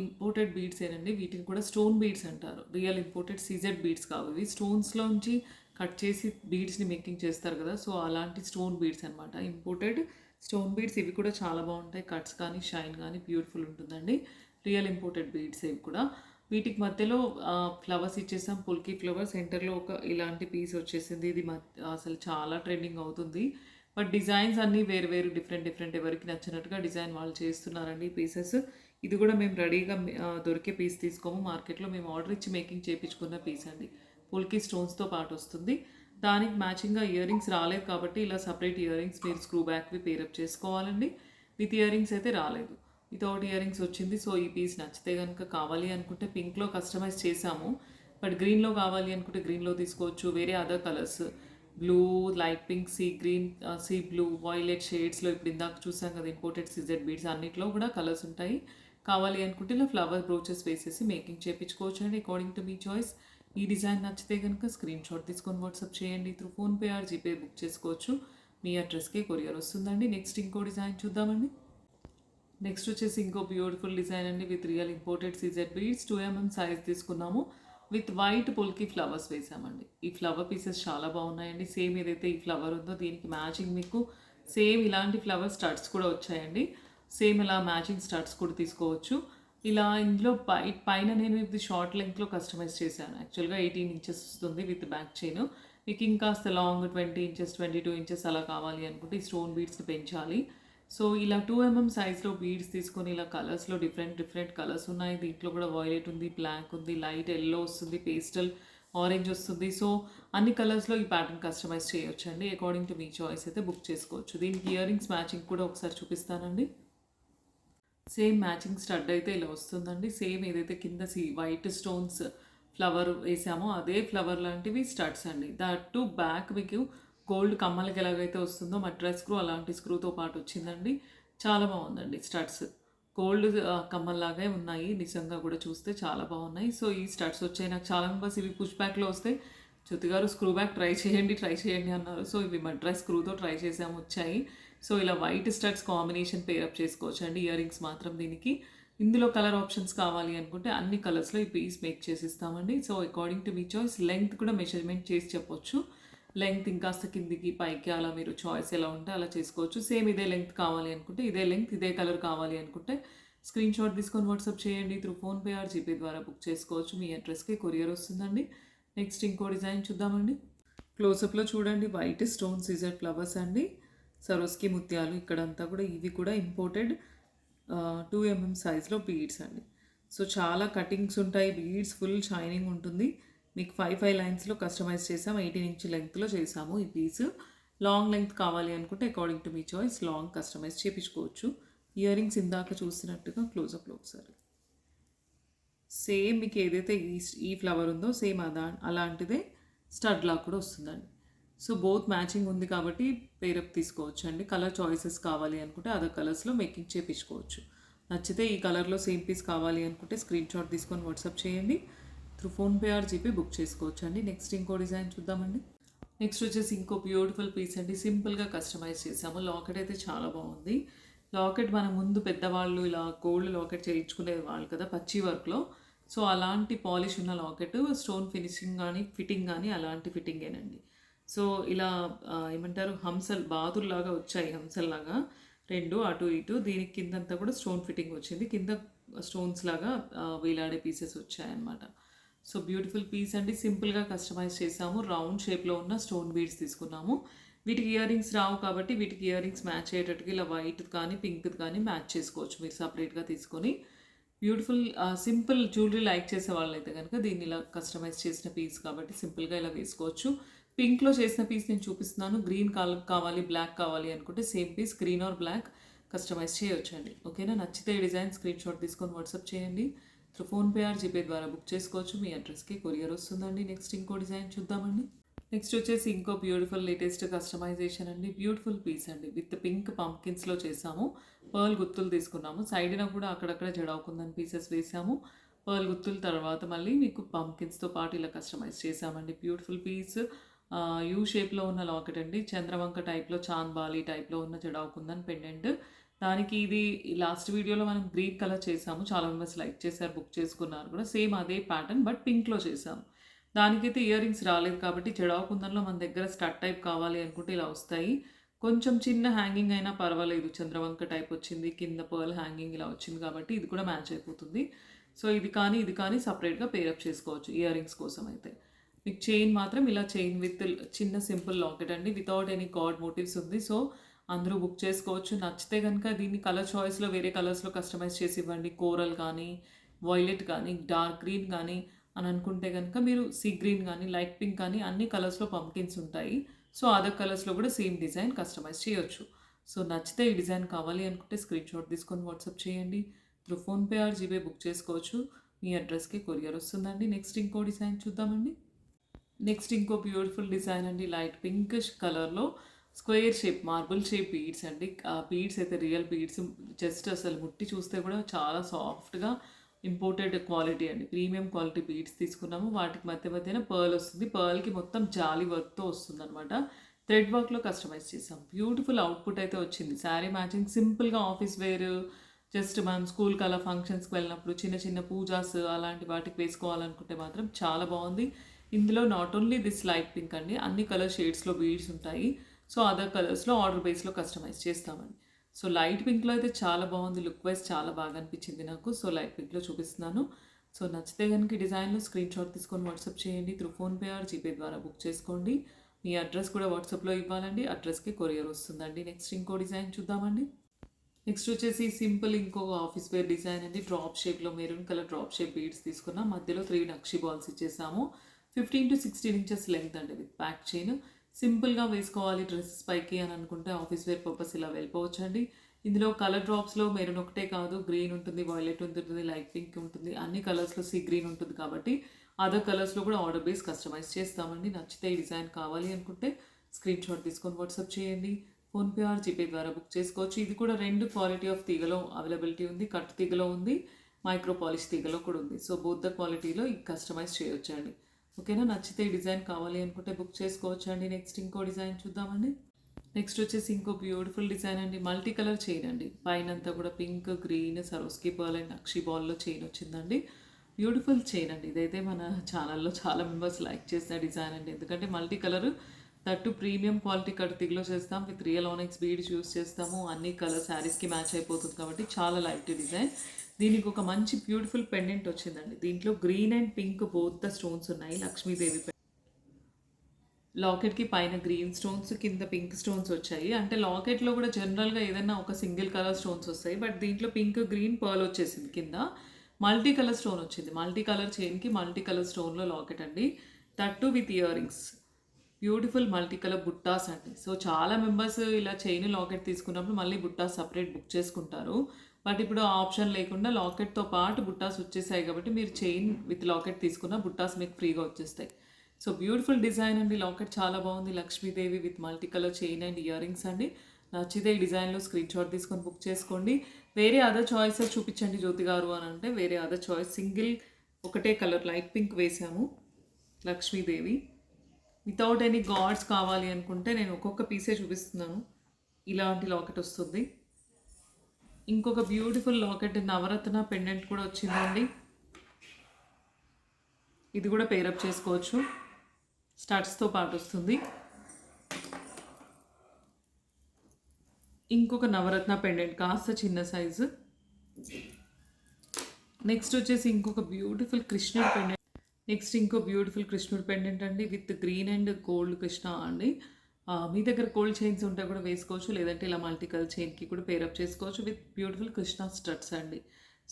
ఇంపోర్టెడ్ బీడ్స్ ఏనండి. వీటిని కూడా స్టోన్ బీడ్స్ అంటారు. రియల్ ఇంపోర్టెడ్ సీజెడ్ బీడ్స్ కావు ఇవి. స్టోన్స్లోంచి కట్ చేసి బీడ్స్ని మేకింగ్ చేస్తారు కదా, సో అలాంటి స్టోన్ బీడ్స్ అనమాట. ఇంపోర్టెడ్ స్టోన్ బీడ్స్ ఇవి కూడా చాలా బాగుంటాయి. కట్స్ కానీ షైన్ కానీ బ్యూటిఫుల్ ఉంటుందండి. రియల్ ఇంపోర్టెడ్ బీడ్స్ ఇవి కూడా. వీటికి మధ్యలో ఫ్లవర్స్ ఇచ్చేసాం, పుల్కి ఫ్లవర్. సెంటర్లో ఒక ఇలాంటి పీస్ వచ్చేసింది. ఇది అసలు చాలా ట్రెండింగ్ అవుతుంది. బట్ డిజైన్స్ అన్నీ వేరు వేరు డిఫరెంట్ ఎవరికి నచ్చినట్టుగా డిజైన్ వాళ్ళు చేస్తున్నారండి పీసెస్. ఇది కూడా మేము రెడీగా దొరికే పీస్ తీసుకోము, మార్కెట్లో మేము ఆర్డర్ ఇచ్చి మేకింగ్ చేయించుకున్న పీస్ అండి. పుల్కి స్టోన్స్తో పాటు వస్తుంది. దానికి మ్యాచింగ్గా ఇయర్ రింగ్స్ రాలేదు కాబట్టి ఇలా సపరేట్ ఇయర్ రింగ్స్ మీరు స్క్రూ బ్యాక్వి పేరప్ చేసుకోవాలండి. విత్ ఇయర్ రింగ్స్ అయితే రాలేదు, వితౌట్ ఇయర్ రింగ్స్ వచ్చింది. సో ఈ పీస్ నచ్చితే కనుక కావాలి అనుకుంటే పింక్లో కస్టమైజ్ చేసాము, బట్ గ్రీన్‌లో కావాలి అనుకుంటే గ్రీన్‌లో తీసుకోవచ్చు. వేరే other colours blue, light pink, sea green, sea blue, violet షేడ్స్‌లో ఇప్పుడు ఇందాక చూసాం కదా ఇంపోర్టెడ్ సీజెడ్ బీడ్స్ అన్నిట్లో కూడా కలర్స్ ఉంటాయి. కావాలి అనుకుంటే ఇలా ఫ్లవర్ బ్రోచెస్ వేసేసి మేకింగ్ చేపించుకోవచ్చు అండి అకార్డింగ్ టు మీ చాయిస్. ఈ డిజైన్ నచ్చితే కనుక స్క్రీన్ షాట్ తీసుకొని వాట్సాప్ చేయండి. Through PhonePe or GPay book చేసుకోవచ్చు. మీ అడ్రస్‌కే కొరియర్ వస్తుందండి. నెక్స్ట్ ఇంకో డిజైన్ చూద్దామండి. నెక్స్ట్ వచ్చేసి ఇంకో బ్యూటిఫుల్ డిజైన్ అండి with real imported CZ beads 2 mm size తీసుకున్నాము. విత్ వైట్ పుల్కి ఫ్లవర్స్ వేసామండి. ఈ ఫ్లవర్ పీసెస్ చాలా బాగున్నాయండి. సేమ్ ఏదైతే ఈ ఫ్లవర్ ఉందో దీనికి మ్యాచింగ్ మీకు సేమ్ ఇలాంటి ఫ్లవర్ స్టడ్స్ కూడా వచ్చాయండి. సేమ్ ఇలా మ్యాచింగ్ స్టడ్స్ కూడా తీసుకోవచ్చు. ఇలా ఇందులో పైన నేను ఇది షార్ట్ లెంగ్త్లో కస్టమైజ్ చేశాను. యాక్చువల్గా 18 ఇంచెస్ వస్తుంది విత్ బ్యాక్ చైన్. మీకు ఇంకాస్త లాంగ్ 20 ఇంచెస్ 22 ఇంచెస్ అలా కావాలి అనుకుంటే ఈ స్టోన్ బీడ్స్ని పెంచాలి. సో ఇలా 2 mm సైజ్లో బీడ్స్ తీసుకొని ఇలా కలర్స్లో డిఫరెంట్ కలర్స్ ఉన్నాయి. దీంట్లో కూడా వాయిలెట్ ఉంది, బ్లాక్ ఉంది, లైట్ ఎల్లో వస్తుంది, పేస్టల్ ఆరెంజ్ వస్తుంది. సో అన్ని కలర్స్లో ఈ ప్యాటర్న్ కస్టమైజ్ చేయొచ్చు అండి. అకార్డింగ్ టు మీ చాయిస్ అయితే బుక్ చేసుకోవచ్చు. దీనికి ఇయర్ రింగ్స్ మ్యాచింగ్ కూడా ఒకసారి చూపిస్తానండి. సేమ్ మ్యాచింగ్ స్టడ్ అయితే ఇలా వస్తుందండి. సేమ్ ఏదైతే కింద వైట్ స్టోన్స్ ఫ్లవర్ వేసామో అదే ఫ్లవర్ లాంటివి స్టడ్స్ అండి. దట్ టు బ్యాక్ మీకు గోల్డ్ కమ్మలకి ఎలాగైతే వస్తుందో మద్రాస్ స్క్రూ అలాంటి స్క్రూతో పాటు వచ్చిందండి. చాలా బాగుందండి స్టడ్స్. గోల్డ్ కమ్మల్లాగే ఉన్నాయి. నిజంగా కూడా చూస్తే చాలా బాగున్నాయి. సో ఈ స్టడ్స్ వచ్చాయి. నాకు చాలా మెంబర్స్ ఇవి పుష్ బ్యాక్లో వస్తే జ్యోతి గారు స్క్రూ బ్యాక్ ట్రై చేయండి అన్నారు. సో ఇవి మద్రాస్ స్క్రూతో ట్రై చేసాము, వచ్చాయి. సో ఇలా వైట్ స్టడ్స్ కాంబినేషన్ పేరప్ చేసుకోవచ్చు అండి. ఇయర్ రింగ్స్ మాత్రం దీనికి ఇందులో కలర్ ఆప్షన్స్ కావాలి అనుకుంటే అన్ని కలర్స్లో ఈ పీస్ మేక్ చేసి ఇస్తామండి. సో అకార్డింగ్ టు మీ చాయిస్ లెంగ్త్ కూడా మెజర్మెంట్ చేసి చెప్పొచ్చు. లెంగ్త్ ఇంకాస్త కిందికి పైకి అలా మీరు చాయిస్ ఎలా ఉంటే అలా చేసుకోవచ్చు. సేమ్ ఇదే లెంగ్త్ కావాలి అనుకుంటే ఇదే లెంగ్త్ ఇదే కలర్ కావాలి అనుకుంటే స్క్రీన్ షాట్ తీసుకొని వాట్సాప్ చేయండి. త్రూ ఫోన్పే ఆర్ జీపే ద్వారా బుక్ చేసుకోవచ్చు. మీ అడ్రస్కి కొరియర్ వస్తుందండి. నెక్స్ట్ ఇంకో డిజైన్ చూద్దామండి. క్లోజప్లో చూడండి వైట్ స్టోన్ సీజర్ ఫ్లవర్స్ అండి. సరోస్కి ముత్యాలు ఇక్కడంతా కూడా ఇవి కూడా ఇంపోర్టెడ్ 2 mm సైజ్లో బీడ్స్ అండి. సో చాలా కటింగ్స్ ఉంటాయి. బీడ్స్ ఫుల్ షైనింగ్ ఉంటుంది. మీకు 5 లైన్స్లో కస్టమైజ్ చేసాము. 18 ఇంచ్ లెంగ్త్లో చేసాము ఈ పీస్. లాంగ్ లెంగ్త్ కావాలి అనుకుంటే అకార్డింగ్ టు మీ చాయిస్ లాంగ్ కస్టమైజ్ చేయించుకోవచ్చు. ఇయర్ రింగ్స్ ఇందాక చూసినట్టుగా క్లోజప్లో ఒకసారి సేమ్ మీకు ఏదైతే ఈ ఫ్లవర్ ఉందో సేమ్ అలాంటిదే స్టడ్ లాక్ కూడా వస్తుందండి. సో బోత్ మ్యాచింగ్ ఉంది కాబట్టి పేరప్ తీసుకోవచ్చు అండి. కలర్ చాయిసెస్ కావాలి అనుకుంటే అదర్ కలర్స్లో మేకింగ్ చేయించుకోవచ్చు. నచ్చితే ఈ కలర్లో సేమ్ పీస్ కావాలి అనుకుంటే స్క్రీన్ షాట్ తీసుకొని వాట్సాప్ చేయండి. Through PhonePe or GPay book చేసుకోవచ్చు అండి. నెక్స్ట్ ఇంకో డిజైన్ చూద్దామండి. నెక్స్ట్ వచ్చేసి ఇంకో బ్యూటిఫుల్ పీస్ అండి. సింపుల్గా కస్టమైజ్ చేసాము. లాకెట్ అయితే చాలా బాగుంది. లాకెట్ మన ముందు పెద్దవాళ్ళు ఇలా గోల్డ్ లాకెట్ చేయించుకునే వాళ్ళు కదా పచ్చి వర్క్లో. సో అలాంటి పాలిష్ ఉన్న లాకెట్, స్టోన్ ఫినిషింగ్ కానీ ఫిట్టింగ్ కానీ అలాంటి ఫిట్టింగేనండి. సో ఇలా ఏమంటారు హంసల్ బాతుల్లాగా వచ్చాయి, హంసల్లాగా 2 అటు ఇటు. దీనికి కిందంతా కూడా స్టోన్ ఫిట్టింగ్ వచ్చింది. కింద స్టోన్స్ లాగా వేలాడే పీసెస్ వచ్చాయన్నమాట. సో బ్యూటిఫుల్ పీస్ అండి. సింపుల్గా కస్టమైజ్ చేసాము. రౌండ్ షేప్లో ఉన్న స్టోన్ బీడ్స్ తీసుకున్నాము. వీటికి ఇయర్ రింగ్స్ రావు కాబట్టి వీటికి ఇయర్ రింగ్స్ మ్యాచ్ అయ్యేటట్టుగా ఇలా వైట్ కానీ పింక్ కానీ మ్యాచ్ చేసుకోవచ్చు మీరు సపరేట్గా తీసుకొని. బ్యూటిఫుల్ సింపుల్ జ్యువెలరీ లైక్ చేసే వాళ్ళైతే కనుక దీన్ని ఇలా కస్టమైజ్ చేసిన పీస్ కాబట్టి సింపుల్గా ఇలా వేసుకోవచ్చు. పింక్లో చేసిన పీస్ నేను చూపిస్తున్నాను. గ్రీన్ కలర్ కావాలి, బ్లాక్ కావాలి అనుకుంటే same piece green or black customize చేయొచ్చండి. ఓకేనా? నచ్చితే ఈ డిజైన్ స్క్రీన్ షాట్ తీసుకొని వాట్సాప్ చేయండి. త్రూ ఫోన్పే ఆర్ జీపే ద్వారా బుక్ చేసుకోవచ్చు. మీ అడ్రస్కి కొరియర్ వస్తుందండి. నెక్స్ట్ ఇంకో డిజైన్ చూద్దామండి. నెక్స్ట్ వచ్చేసి ఇంకో బ్యూటిఫుల్ లేటెస్ట్ కస్టమైజేషన్ అండి. బ్యూటిఫుల్ పీస్ అండి. విత్ పింక్ పంకిన్స్లో చేసాము. పర్ల్ గుత్తులు తీసుకున్నాము. సైడ్న కూడా అక్కడక్కడ జడవుకుందని పీసెస్ వేసాము. పర్ల్ గుత్తుల తర్వాత మళ్ళీ మీకు పంకిన్స్తో పాటు ఇలా కస్టమైజ్ చేసామండి. Beautiful piece. యూ షేప్లో ఉన్న లాకెట్ అండి. చంద్రవంక టైప్లో, చాంద్బాలి టైప్లో ఉన్న జడవుకుందని పెండెంట్. దానికి ఇది లాస్ట్ వీడియోలో మనం గ్రీన్ కలర్ చేసాము. చాలా మెంబర్స్ లైక్ చేశారు, బుక్ చేసుకున్నారు కూడా. సేమ్ అదే ప్యాటర్న్ బట్ పింక్లో చేసాము. దానికైతే ఇయర్ రింగ్స్ రాలేదు కాబట్టి జడవకుందంలో మన దగ్గర స్టడ్ టైప్ కావాలి అనుకుంటే ఇలా వస్తాయి. కొంచెం చిన్న హ్యాంగింగ్ అయినా పర్వాలేదు. చంద్రవంక టైప్ వచ్చింది, కింద పర్ల్ హ్యాంగింగ్ ఇలా వచ్చింది కాబట్టి ఇది కూడా మ్యాచ్ అయిపోతుంది. సో ఇది కానీ సపరేట్గా పేరప్ చేసుకోవచ్చు ఇయర్ రింగ్స్ కోసం అయితే. మీకు చైన్ మాత్రం ఇలా చైన్ విత్ చిన్న సింపుల్ లాకెట్ అండి. వితౌట్ ఎనీ గాడ్ మోటివ్స్ ఉంది. సో అందరూ బుక్ చేసుకోవచ్చు. నచ్చితే కనుక దీన్ని కలర్ చాయిస్లో వేరే కలర్స్లో కస్టమైజ్ చేసి ఇవ్వండి. కోరల్ కానీ, వాయిలెట్ కానీ, డార్క్ గ్రీన్ కానీ అని అనుకుంటే కనుక మీరు సీ గ్రీన్ కానీ, లైట్ పింక్ కానీ అన్ని కలర్స్లో పంకిన్స్ ఉంటాయి. సో అదర్ కలర్స్లో కూడా సేమ్ డిజైన్ కస్టమైజ్ చేయొచ్చు. సో నచ్చితే ఈ డిజైన్ కావాలి అనుకుంటే స్క్రీన్ షాట్ తీసుకొని వాట్సాప్ చేయండి. Through PhonePe or GPay book చేసుకోవచ్చు. మీ అడ్రస్కి కొరియర్ వస్తుందండి. నెక్స్ట్ ఇంకో డిజైన్ చూద్దామండి. నెక్స్ట్ ఇంకో బ్యూటిఫుల్ డిజైన్ అండి. లైట్ పింకిష్ కలర్లో square shape marble shape beads అండి. ఆ బీడ్స్ అయితే రియల్ బీడ్స్, జస్ట్ అసలు ముట్టి చూస్తే కూడా చాలా సాఫ్ట్గా ఇంపోర్టెడ్ క్వాలిటీ అండి. ప్రీమియం క్వాలిటీ బీడ్స్ తీసుకున్నాము. వాటికి మధ్య మధ్యన పర్ల్ వస్తుంది. పర్ల్కి మొత్తం జాలీ వర్క్తో వస్తుంది అనమాట. థ్రెడ్ వర్క్లో కస్టమైజ్ చేసాం. బ్యూటిఫుల్ అవుట్పుట్ అయితే వచ్చింది. శారీ మ్యాచింగ్ సింపుల్గా ఆఫీస్ వేర్, జస్ట్ మనం స్కూల్కి అలా ఫంక్షన్స్కి వెళ్ళినప్పుడు చిన్న చిన్న పూజాస్ అలాంటి వాటికి వేసుకోవాలనుకుంటే మాత్రం చాలా బాగుంది. ఇందులో not only this light pink అండి, అన్ని కలర్ షేడ్స్లో బీడ్స్ ఉంటాయి. సో అదర్ కలర్స్లో ఆర్డర్ బేస్లో కస్టమైజ్ చేస్తామండి. సో లైట్ పింక్లో అయితే చాలా బాగుంది. లుక్ వైజ్ చాలా బాగా అనిపించింది నాకు. సో లైట్ పింక్లో చూపిస్తున్నాను. సో నచ్చితే కనుక డిజైన్లో స్క్రీన్ షాట్ తీసుకొని వాట్సాప్ చేయండి. త్రూ ఫోన్పే ఆర్ జీపే ద్వారా బుక్ చేసుకోండి. మీ అడ్రస్ కూడా వాట్సాప్లో ఇవ్వాలండి. అడ్రస్కి కొరియర్ వస్తుందండి. నెక్స్ట్ ఇంకో డిజైన్ చూద్దామండి. నెక్స్ట్ వచ్చేసి సింపుల్ ఇంకో ఆఫీస్ వేర్ డిజైన్ అండి. డ్రాప్ షేప్లో maroon colour drop shape beads తీసుకున్నాం. మధ్యలో 3 నక్షి బాల్స్ ఇచ్చేసాము. 15 to 16 ఇంచెస్ లెంగ్త్ అండి విత్ బ్యాక్ చైన్. సింపుల్గా వేసుకోవాలి డ్రెస్సెస్ పైకి అని అనుకుంటే ఆఫీస్ వేర్ పర్పస్ ఇలా వెళ్ళిపోవచ్చు అండి. ఇందులో కలర్ డ్రాప్స్లో మెరూన్ ఒకటే కాదు, గ్రీన్ ఉంటుంది, వైలెట్ ఉంటుంది, లైట్ పింక్ ఉంటుంది, అన్ని కలర్స్లో సీ గ్రీన్ ఉంటుంది కాబట్టి అదర్ కలర్స్లో కూడా ఆర్డర్ బేస్ కస్టమైజ్ చేస్తామండి. నచ్చితే ఈ డిజైన్ కావాలి అనుకుంటే స్క్రీన్ షాట్ తీసుకొని వాట్సాప్ చేయండి. ఫోన్పే ఆర్ జీపే ద్వారా బుక్ చేసుకోవచ్చు. ఇది కూడా 2 క్వాలిటీ ఆఫ్ తీగలో అవైలబిలిటీ ఉంది. కట్ తీగలో ఉంది, మైక్రో పాలిష్ తీగలో కూడా ఉంది. సో బోత్ ద క్వాలిటీలో ఇది కస్టమైజ్ చేయొచ్చండి. ఓకేనా. నచ్చితే ఈ డిజైన్ కావాలి అనుకుంటే బుక్ చేసుకోవచ్చు అండి. నెక్స్ట్ ఇంకో డిజైన్ చూద్దామండి. నెక్స్ట్ వచ్చేసి ఇంకో బ్యూటిఫుల్ డిజైన్ అండి. మల్టీ కలర్ చైన్ అండి. పైన అంతా కూడా pink, green, Swarovski ball and నక్షి బాల్లో చైన్ వచ్చిందండి. బ్యూటిఫుల్ చైన్ అండి. ఇదైతే మన ఛానల్లో చాలా మెంబర్స్ లైక్ చేసిన డిజైన్ అండి. ఎందుకంటే multi colour, that premium quality కట్టుతిగ్లో చేస్తాం. With real onyx beads use చేస్తాము. అన్ని కలర్ శారీస్కి మ్యాచ్ అయిపోతుంది కాబట్టి చాలా లైట్ డిజైన్. దీనికి ఒక మంచి బ్యూటిఫుల్ పెండెంట్ వచ్చిందండి. దీంట్లో green and pink both the stones ఉన్నాయి. లక్ష్మీదేవి లాకెట్కి పైన గ్రీన్ స్టోన్స్, కింద పింక్ స్టోన్స్ వచ్చాయి. అంటే లాకెట్లో కూడా జనరల్గా ఏదైనా ఒక సింగిల్ కలర్ స్టోన్స్ వస్తాయి. బట్ దీంట్లో పింక్, గ్రీన్, పర్ల్ వచ్చేసింది. కింద మల్టీ కలర్ స్టోన్ వచ్చింది. మల్టీ కలర్ చైన్కి మల్టీ కలర్ స్టోన్లో లాకెట్ అండి. That with ear rings. Beautiful multi colour బుట్టాస్ అండి. సో చాలా మెంబర్స్ ఇలా చైన్ లాకెట్ తీసుకున్నప్పుడు మళ్ళీ బుట్టాస్ సపరేట్ బుక్ చేసుకుంటారు. బట్ ఇప్పుడు ఆ ఆప్షన్ లేకుండా లాకెట్తో పాటు బుట్టాస్ వచ్చేసాయి కాబట్టి మీరు చైన్ విత్ లాకెట్ తీసుకున్న బుట్టాస్ మీకు ఫ్రీగా వచ్చేస్తాయి. సో బ్యూటిఫుల్ డిజైన్ అండి. లాకెట్ చాలా బాగుంది. Lakshmidevi with multi colour chain and ear rings అండి. నచ్చితే ఈ డిజైన్లో స్క్రీన్ షాట్ తీసుకొని బుక్ చేసుకోండి. వేరే అదర్ చాయిసెస్ చూపించండి జ్యోతి గారు అని అంటే వేరే అదర్ చాయిస్ సింగిల్ ఒకటే కలర్ లైట్ పింక్ వేసాము లక్ష్మీదేవి. వితౌట్ ఎనీ గాడ్స్ కావాలి అనుకుంటే నేను ఒక్కొక్క పీసే చూపిస్తున్నాను. ఇలాంటి లాకెట్ వస్తుంది. ఇంకొక బ్యూటిఫుల్ లాకెట్ నవరత్న పెండెంట్ కూడా వచ్చిందండి. ఇది కూడా పేరప్ చేసుకోవచ్చు. స్టడ్స్తో పాటు వస్తుంది. ఇంకొక నవరత్న పెండెంట్ కాస్త చిన్న సైజు. నెక్స్ట్ వచ్చేసి ఇంకొక బ్యూటిఫుల్ కృష్ణుడి పెండెంట్. నెక్స్ట్ ఇంకో బ్యూటిఫుల్ కృష్ణుడి పెండెంట్ అండి with green and gold Krishna అండి. మీ దగ్గర గోల్డ్ చైన్స్ ఉంటే కూడా వేసుకోవచ్చు, లేదంటే ఇలా మల్టీ కలర్ చైన్కి కూడా పేరప్ చేసుకోవచ్చు విత్ బ్యూటిఫుల్ కృష్ణ స్టడ్స్ అండి.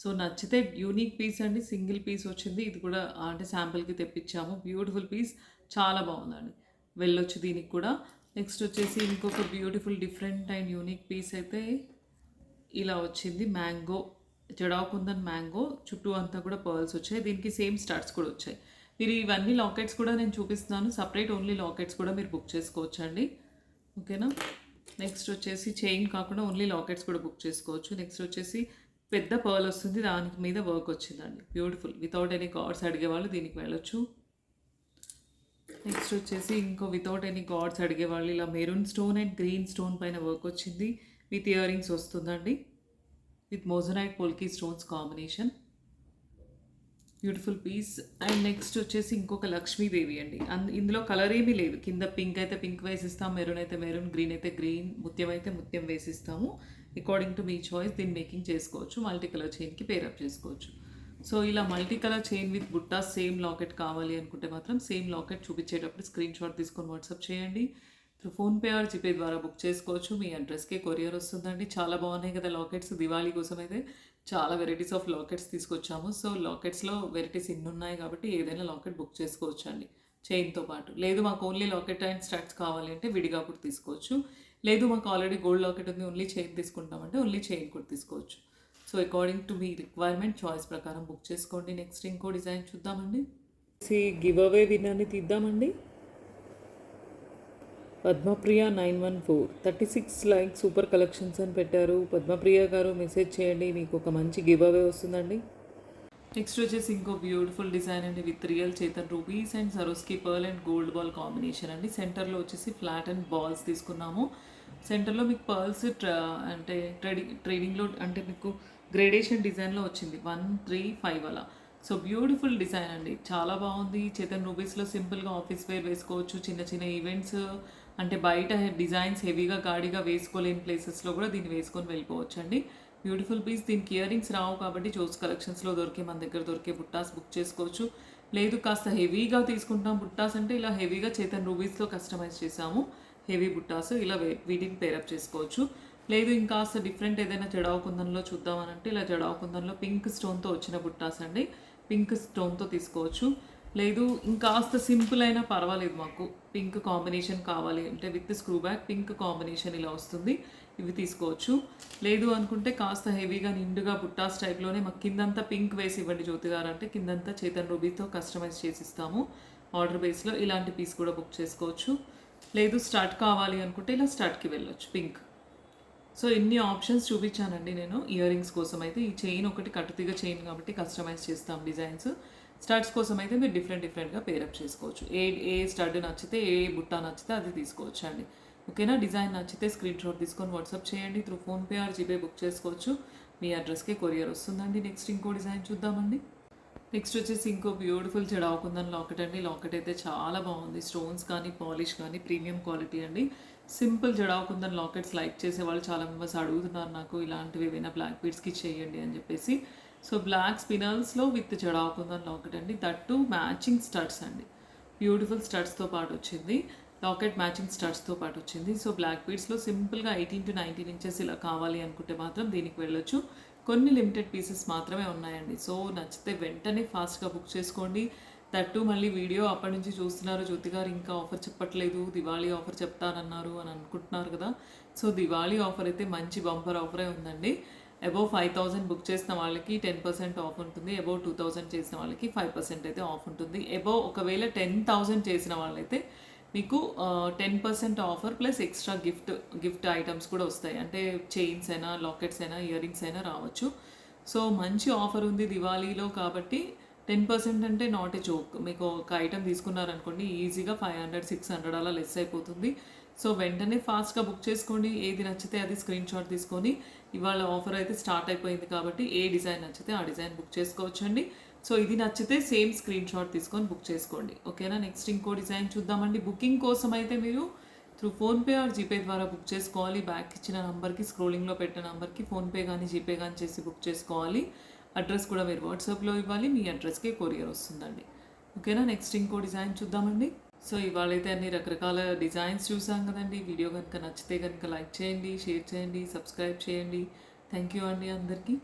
సో నచ్చితే యూనిక్ పీస్ అండి. సింగిల్ పీస్ వచ్చింది. ఇది కూడా అంటే శాంపుల్కి తెప్పించాము. బ్యూటిఫుల్ పీస్ చాలా బాగుందండి. వెళ్ళొచ్చు దీనికి కూడా. నెక్స్ట్ వచ్చేసి ఇంకొక beautiful different and unique piece అయితే ఇలా వచ్చింది. మ్యాంగో జడాకుందన్ మ్యాంగో చుట్టూ అంతా కూడా పర్ల్స్ వచ్చాయి. దీనికి సేమ్ స్టడ్స్ కూడా వచ్చాయి. మీరు ఇవన్నీ లాకెట్స్ కూడా నేను చూపిస్తున్నాను. సపరేట్ ఓన్లీ లాకెట్స్ కూడా మీరు బుక్ చేసుకోవచ్చు అండి. ఓకేనా. నెక్స్ట్ వచ్చేసి చైన్ కాకుండా ఓన్లీ లాకెట్స్ కూడా బుక్ చేసుకోవచ్చు. నెక్స్ట్ వచ్చేసి పెద్ద పర్ల్ వస్తుంది. దానికి మీద వర్క్ వచ్చిందండి. బ్యూటిఫుల్ వితౌట్ ఎనీ గాడ్స్ అడిగేవాళ్ళు దీనికి వెళ్ళొచ్చు. నెక్స్ట్ వచ్చేసి ఇంకో వితౌట్ ఎనీ గాడ్స్ అడిగేవాళ్ళు ఇలా maroon stone and green stone పైన వర్క్ వచ్చింది. విత్ ఇయర్ రింగ్స్ వస్తుందండి. With moissanite polki stones combination. Beautiful piece. And next వచ్చేసి ఇంకొక లక్ష్మీదేవి అండి. ఇందులో కలర్ ఏమీ లేదు. కింద పింక్ అయితే పింక్ వేసిస్తాం, మెరూన్ అయితే మెరూన్, గ్రీన్ అయితే గ్రీన్, ముత్యం అయితే ముత్యం వేసిస్తాము. అకార్డింగ్ టు మీ చాయిస్ దీన్ని మేకింగ్ చేసుకోవచ్చు. మల్టీ కలర్ చైన్కి పేరప్ చేసుకోవచ్చు. సో ఇలా మల్టీ కలర్ చైన్ విత్ బుట్టా సేమ్ లాకెట్ కావాలి అనుకుంటే మాత్రం సేమ్ లాకెట్ చూపించేటప్పుడు స్క్రీన్ షాట్ తీసుకొని వాట్సాప్ చేయండి. ఫోన్పే ఆర్ జీపే ద్వారా బుక్ చేసుకోవచ్చు. మీ అడ్రస్కే కొరియర్ వస్తుందండి. చాలా బాగున్నాయి కదా లాకెట్స్. దివాళీ కోసం అయితే చాలా వెరైటీస్ ఆఫ్ లాకెట్స్ తీసుకొచ్చాము. సో లాకెట్స్లో వెరైటీస్ ఇన్ని ఉన్నాయి కాబట్టి ఏదైనా లాకెట్ బుక్ చేసుకోవచ్చు అండి చైన్తో పాటు. లేదు మాకు ఓన్లీ లాకెట్ అండ్ స్టడ్స్ కావాలి అంటే విడిగా కూడా తీసుకోవచ్చు. లేదు మాకు ఆల్రెడీ గోల్డ్ లాకెట్ ఉంది ఓన్లీ చైన్ తీసుకుంటామంటే ఓన్లీ చైన్ కూడా తీసుకోవచ్చు. సో అకార్డింగ్ టు మీ రిక్వైర్మెంట్ చాయిస్ ప్రకారం బుక్ చేసుకోండి. నెక్స్ట్ ఇంకో డిజైన్ చూద్దామండి. గివ్ అవే విన్నర్ని తీద్దామండి. పద్మప్రియ 914 36 లైక్ సూపర్ కలెక్షన్స్ అని పెట్టారు. పద్మప్రియ గారు మెసేజ్ చేయండి, మీకు ఒక మంచి గివ్ అవే వస్తుందండి. నెక్స్ట్ వచ్చేసి ఇంకో బ్యూటిఫుల్ డిజైన్ అండి with real Chetan rubies and సరోస్కి pearl and gold ball combination అండి. సెంటర్లో వచ్చేసి ఫ్లాట్ అండ్ బాల్స్ తీసుకున్నాము. సెంటర్లో మీకు పర్ల్స్ అంటే ట్రేడింగ్లో అంటే మీకు గ్రేడేషన్ డిజైన్లో వచ్చింది 1, 3, 5 అలా. సో బ్యూటిఫుల్ డిజైన్ అండి, చాలా బాగుంది. చేతన్ రూబీస్లో సింపుల్గా ఆఫీస్ వేర్ వేసుకోవచ్చు. చిన్న చిన్న ఈవెంట్స్ అంటే బయట డిజైన్స్ హెవీగా గాడిగా వేసుకోలేని ప్లేసెస్లో కూడా దీన్ని వేసుకొని వెళ్ళిపోవచ్చు అండి. Beautiful piece. దీనికి ఇయర్ రింగ్స్ రావు కాబట్టి జోస్ కలెక్షన్స్లో మన దగ్గర దొరికే బుట్టాస్ బుక్ చేసుకోవచ్చు. లేదు కాస్త హెవీగా తీసుకుంటాం బుట్టాస్ అంటే ఇలా హెవీగా చేతన్ రూబీస్లో కస్టమైజ్ చేసాము హెవీ బుట్టాస్, ఇలా వీటిని పేరప్ చేసుకోవచ్చు. లేదు ఇంకాస్త డిఫరెంట్ ఏదైనా జడావు కుందన్లో చూద్దామనంటే ఇలా జడావు కుందన్లో పింక్ స్టోన్తో వచ్చిన బుట్టాస్ అండి, పింక్ స్టోన్తో తీసుకోవచ్చు. లేదు ఇంకాస్త సింపుల్ అయినా పర్వాలేదు, మాకు పింక్ కాంబినేషన్ కావాలి అంటే with screw back pink combination ఇలా వస్తుంది, ఇవి తీసుకోవచ్చు. లేదు అనుకుంటే కాస్త హెవీగా నిండుగా బుట్టాస్ టైప్లోనే మాకు కిందంతా పింక్ వేసి ఇవ్వండి జ్యోతి గారు అంటే కిందంతా చేతన్ రూబీతో కస్టమైజ్ చేసిస్తాము ఆర్డర్ బేస్లో, ఇలాంటి పీస్ కూడా బుక్ చేసుకోవచ్చు. లేదు స్టార్ట్ కావాలి అనుకుంటే ఇలా స్టార్ట్కి వెళ్ళొచ్చు పింక్. సో ఇన్ని ఆప్షన్స్ చూపించానండి నేను ఇయర్ రింగ్స్ కోసం అయితే. ఈ చైన్ ఒకటి కట్టుతీగ చైన్ కాబట్టి కస్టమైజ్ చేస్తాం డిజైన్స్. స్టడ్స్ కోసం అయితే మీరు డిఫరెంట్గా పేరప్ చేసుకోవచ్చు. ఏ స్టడ్ నచ్చితే ఏ బుట్ట నచ్చితే అది తీసుకోవచ్చు అండి. ఓకేనా. డిజైన్ నచ్చితే స్క్రీన్ షాట్ తీసుకొని వాట్సాప్ చేయండి. Through PhonePe or GPay book చేసుకోవచ్చు. మీ అడ్రస్కి కొరియర్ వస్తుందండి. నెక్స్ట్ ఇంకో డిజైన్ చూద్దామండి. నెక్స్ట్ వచ్చేసి ఇంకో బ్యూటిఫుల్ జడావు కుందన్ లాకెట్ అండి. లాకెట్ అయితే చాలా బాగుంది, స్టోన్స్ కానీ పాలిష్ కానీ ప్రీమియం క్వాలిటీ అండి. Simple jadau kundan lockets like చేసే వాళ్ళు చాలా మెంబర్స్ అడుగుతున్నారు నాకు ఇలాంటివి ఏవైనా బ్లాక్ బీడ్స్కి చేయండి అని చెప్పేసి. సో బ్లాక్ స్పినల్స్లో విత్ జడావు కుందన్ లాకెట్ అండి, దట్టు మ్యాచింగ్ స్టడ్స్ అండి. బ్యూటిఫుల్ స్టడ్స్తో పాటు వచ్చింది, లాకెట్ మ్యాచింగ్ స్టడ్స్తో పాటు వచ్చింది. సో బ్లాక్ బీడ్స్లో సింపుల్గా 18 to 19 ఇంచెస్ ఇలా కావాలి అనుకుంటే మాత్రం దీనికి వెళ్ళొచ్చు. కొన్ని లిమిటెడ్ పీసెస్ మాత్రమే ఉన్నాయండి. సో నచ్చితే వెంటనే ఫాస్ట్గా బుక్ చేసుకోండి. దట్టు మళ్ళీ వీడియో అప్పటి నుంచి చూస్తున్నారు, జ్యోతి గారు ఇంకా ఆఫర్ చెప్పట్లేదు, దివాళీ ఆఫర్ చెప్తానన్నారు అని అనుకుంటున్నారు కదా. సో దివాళీ ఆఫర్ అయితే మంచి బంపర్ ఆఫరే ఉందండి. అబౌవ్ 5,000 బుక్ చేసిన వాళ్ళకి 10% ఆఫ్ ఉంటుంది. అబౌవ్ 2,000 చేసిన వాళ్ళకి 5% అయితే ఆఫ్ ఉంటుంది. అబౌవ్ ఒకవేళ 10,000 చేసిన వాళ్ళైతే మీకు 10% offer plus extra gift items కూడా వస్తాయి. అంటే చైన్స్ అయినా లాకెట్స్ అయినా ఇయర్ రింగ్స్ అయినా రావచ్చు. సో మంచి ఆఫర్ ఉంది దివాళీలో కాబట్టి 10% అంటే నాట్ ఏ జోక్. మీకు ఒక ఐటమ్ తీసుకున్నారనుకోండి ఈజీగా 500, 600 అలా లెస్ అయిపోతుంది. సో వెంటనే ఫాస్ట్గా బుక్ చేసుకోండి. ఏది నచ్చితే అది స్క్రీన్ షాట్ తీసుకొని, ఇవాళ ఆఫర్ అయితే స్టార్ట్ అయిపోయింది కాబట్టి ఏ డిజైన్ నచ్చితే ఆ డిజైన్ బుక్ చేసుకోవచ్చండి. సో ఇది నచ్చితే సేమ్ స్క్రీన్ షాట్ తీసుకొని బుక్ చేసుకోండి. ఓకేనా. నెక్స్ట్ ఇంకో డిజైన్ చూద్దామండి. బుకింగ్ కోసం అయితే మీరు త్రూ ఫోన్పే ఆర్ జీపే ద్వారా బుక్ చేసుకోవాలి. బ్యాక్ ఇచ్చిన నెంబర్కి స్క్రోలింగ్లో పెట్టిన నెంబర్కి ఫోన్పే కానీ జీపే కానీ చేసి బుక్ చేసుకోవాలి. అడ్రస్ కూడా మీరు వాట్సాప్లో ఇవ్వాలి, మీ అడ్రస్కి కొరియర్ వస్తుందండి. ఓకేనా. నెక్స్ట్ ఇంకో డిజైన్ చూద్దామండి. సో ఇవాళైతే అన్ని రకరకాల డిజైన్స్ చూసాం కదండి. వీడియో కనుక నచ్చితే కనుక లైక్ చేయండి, షేర్ చేయండి, సబ్స్క్రైబ్ చేయండి. థ్యాంక్ యూ అండి అందరికీ.